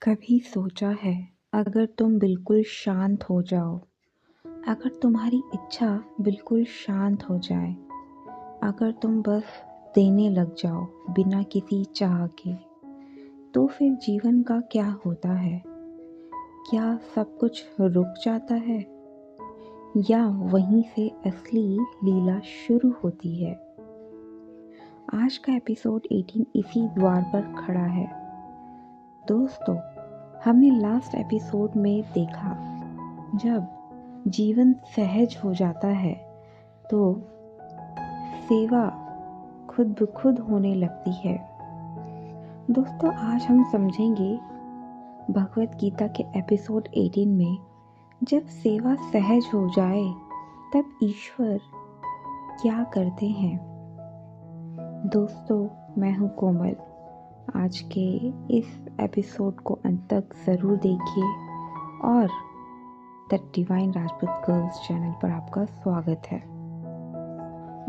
कभी सोचा है अगर तुम बिल्कुल शांत हो जाओ, अगर तुम्हारी इच्छा बिल्कुल शांत हो जाए, अगर तुम बस देने लग जाओ बिना किसी चाह के, तो फिर जीवन का क्या होता है? क्या सब कुछ रुक जाता है या वहीं से असली लीला शुरू होती है? आज का एपिसोड 18 इसी द्वार पर खड़ा है। दोस्तों, हमने लास्ट एपिसोड में देखा, जब जीवन सहज हो जाता है तो सेवा खुद ब खुद होने लगती है। दोस्तों, आज हम समझेंगे भगवत गीता के एपिसोड 18 में, जब सेवा सहज हो जाए तब ईश्वर क्या करते हैं। दोस्तों, मैं हूँ कोमल। आज के इस एपिसोड को अंत तक ज़रूर देखिए और the divine Rajput girls channel पर आपका स्वागत है।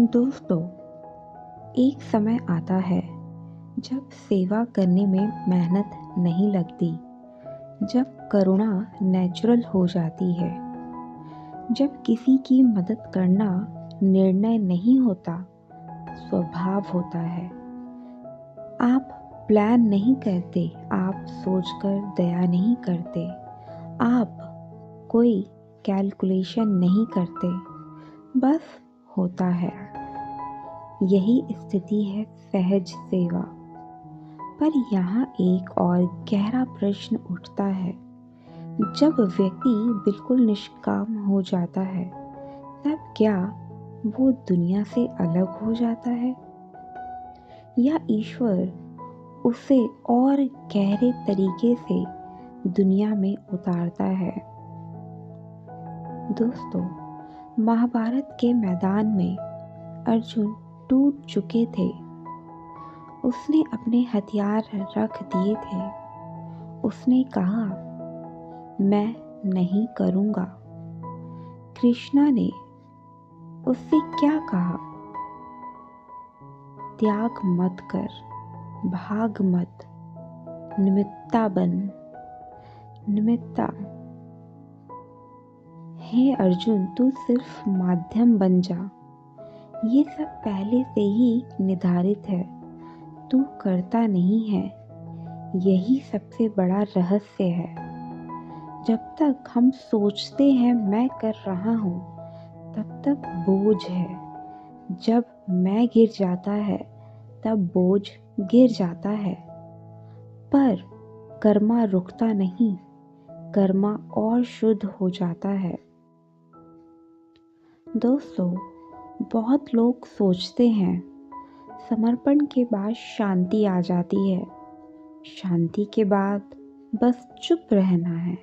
दोस्तों, एक समय आता है जब सेवा करने में मेहनत नहीं लगती, जब करुणा नेचुरल हो जाती है, जब किसी की मदद करना निर्णय नहीं होता, स्वभाव होता है। आप प्लान नहीं करते, आप सोचकर दया नहीं करते, आप कोई कैलकुलेशन नहीं करते, बस होता है। यही स्थिति है सहज सेवा। पर यहाँ एक और गहरा प्रश्न उठता है। जब व्यक्ति बिल्कुल निष्काम हो जाता है, तब क्या वो दुनिया से अलग हो जाता है या ईश्वर उसे और गहरे तरीके से दुनिया में उतारता है? दोस्तों, महाभारत के मैदान में अर्जुन टूट चुके थे। उसने अपने हथियार रख दिए थे। उसने कहा, मैं नहीं करूँगा। कृष्णा ने उससे क्या कहा? त्याग मत कर, भाग मत, निमित्ता बन। निमित्ता, हे अर्जुन, तू सिर्फ माध्यम बन जा। ये सब पहले से ही निर्धारित है, तू करता नहीं है। यही सबसे बड़ा रहस्य है। जब तक हम सोचते हैं मैं कर रहा हूँ, तब तक बोझ है। जब मैं गिर जाता है, तब बोझ गिर जाता है। पर कर्मा रुकता नहीं, कर्मा और शुद्ध हो जाता है। दोस्तों, बहुत लोग सोचते हैं समर्पण के बाद शांति आ जाती है, शांति के बाद बस चुप रहना है।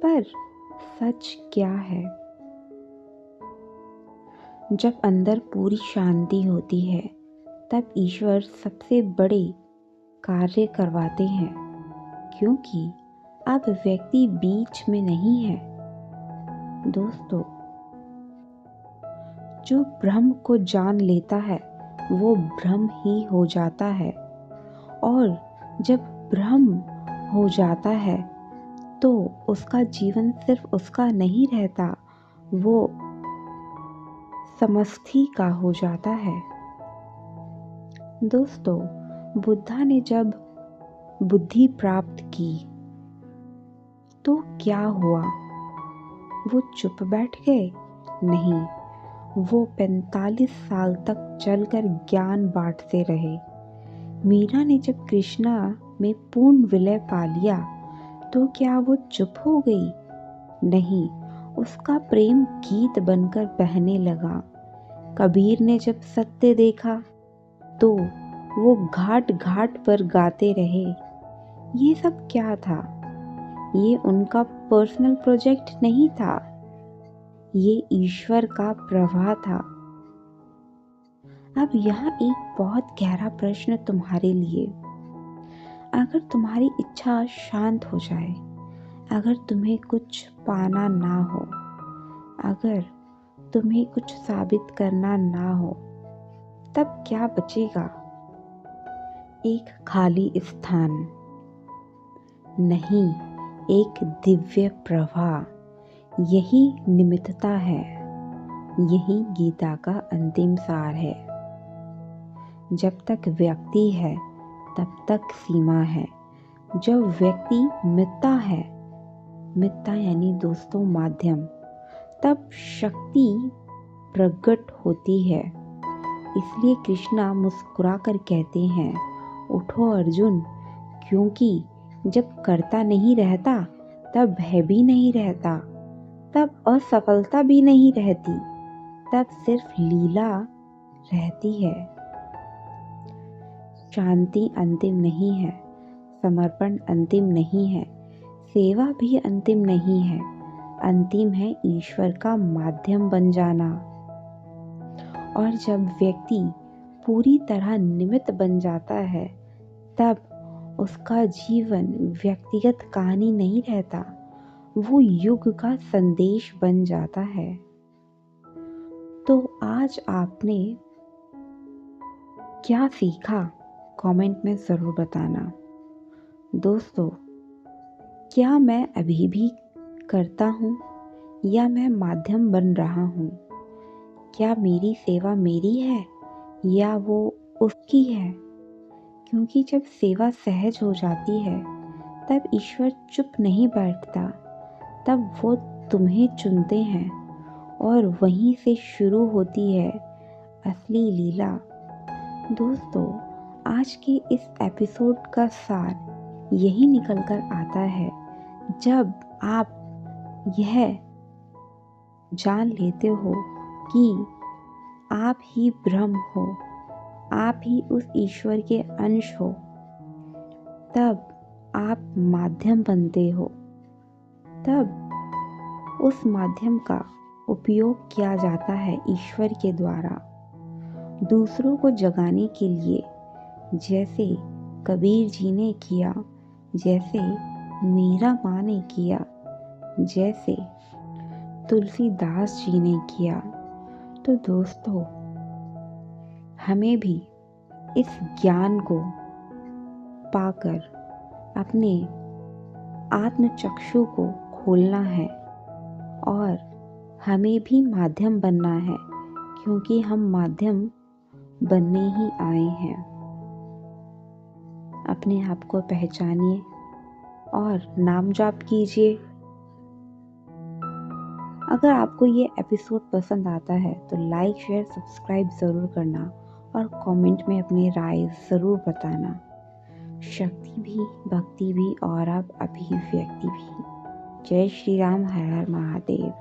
पर सच क्या है? जब अंदर पूरी शांति होती है, तब ईश्वर सबसे बड़े कार्य करवाते हैं, क्योंकि अब व्यक्ति बीच में नहीं है। दोस्तों, जो ब्रह्म को जान लेता है वो ब्रह्म ही हो जाता है, और जब ब्रह्म हो जाता है तो उसका जीवन सिर्फ उसका नहीं रहता, वो समष्टि का हो जाता है। दोस्तों, बुद्धा ने जब बुद्धि प्राप्त की तो क्या हुआ? वो चुप बैठ गए? नहीं, वो 45 साल तक चलकर ज्ञान बांटते रहे। मीरा ने जब कृष्णा में पूर्ण विलय पा लिया तो क्या वो चुप हो गई? नहीं, उसका प्रेम गीत बनकर बहने लगा। कबीर ने जब सत्य देखा तो वो घाट घाट पर गाते रहे। ये सब क्या था? ये उनका पर्सनल प्रोजेक्ट नहीं था, ये ईश्वर का प्रवाह था। अब यहाँ एक बहुत गहरा प्रश्न तुम्हारे लिए। अगर तुम्हारी इच्छा शांत हो जाए, अगर तुम्हें कुछ पाना ना हो, अगर तुम्हें कुछ साबित करना ना हो, तब क्या बचेगा? एक खाली स्थान, नहीं, एक दिव्य प्रवाह। यही निमित्तता है, यही गीता का अंतिम सार है। जब तक व्यक्ति है तब तक सीमा है। जब व्यक्ति मिथ्या है, मिथ्या यानी दोस्तों माध्यम, तब शक्ति प्रकट होती है। इसलिए कृष्णा मुस्कुराकर कहते हैं, उठो अर्जुन, क्योंकि जब कर्ता नहीं रहता तब भय भी नहीं रहता, तब असफलता भी नहीं रहती, तब सिर्फ लीला रहती है। शांति अंतिम नहीं है, समर्पण अंतिम नहीं है, सेवा भी अंतिम नहीं है। अंतिम है ईश्वर का माध्यम बन जाना। और जब व्यक्ति पूरी तरह निमित्त बन जाता है, तब उसका जीवन व्यक्तिगत कहानी नहीं रहता, वो युग का संदेश बन जाता है। तो आज आपने क्या सीखा, कमेंट में ज़रूर बताना। दोस्तों, क्या मैं अभी भी करता हूँ या मैं माध्यम बन रहा हूँ? क्या मेरी सेवा मेरी है या वो उसकी है? क्योंकि जब सेवा सहज हो जाती है, तब ईश्वर चुप नहीं बैठता, तब वो तुम्हें चुनते हैं और वहीं से शुरू होती है असली लीला। दोस्तों, आज के इस एपिसोड का सार यही निकल कर आता है, जब आप यह जान लेते हो कि आप ही ब्रह्म हो, आप ही उस ईश्वर के अंश हो, तब आप माध्यम बनते हो। तब उस माध्यम का उपयोग किया जाता है ईश्वर के द्वारा दूसरों को जगाने के लिए, जैसे कबीर जी ने किया, जैसे मीरा माँ ने किया, जैसे तुलसीदास जी ने किया। तो दोस्तों, हमें भी इस ज्ञान को पाकर अपने आत्मचक्षु को खोलना है और हमें भी माध्यम बनना है, क्योंकि हम माध्यम बनने ही आए हैं। अपने आप को पहचानिए और नाम जाप कीजिए। अगर आपको ये एपिसोड पसंद आता है तो लाइक, शेयर, सब्सक्राइब ज़रूर करना और कमेंट में अपनी राय ज़रूर बताना। शक्ति भी, भक्ति भी और अब अभिव्यक्ति भी। जय श्री राम, हर हर महादेव।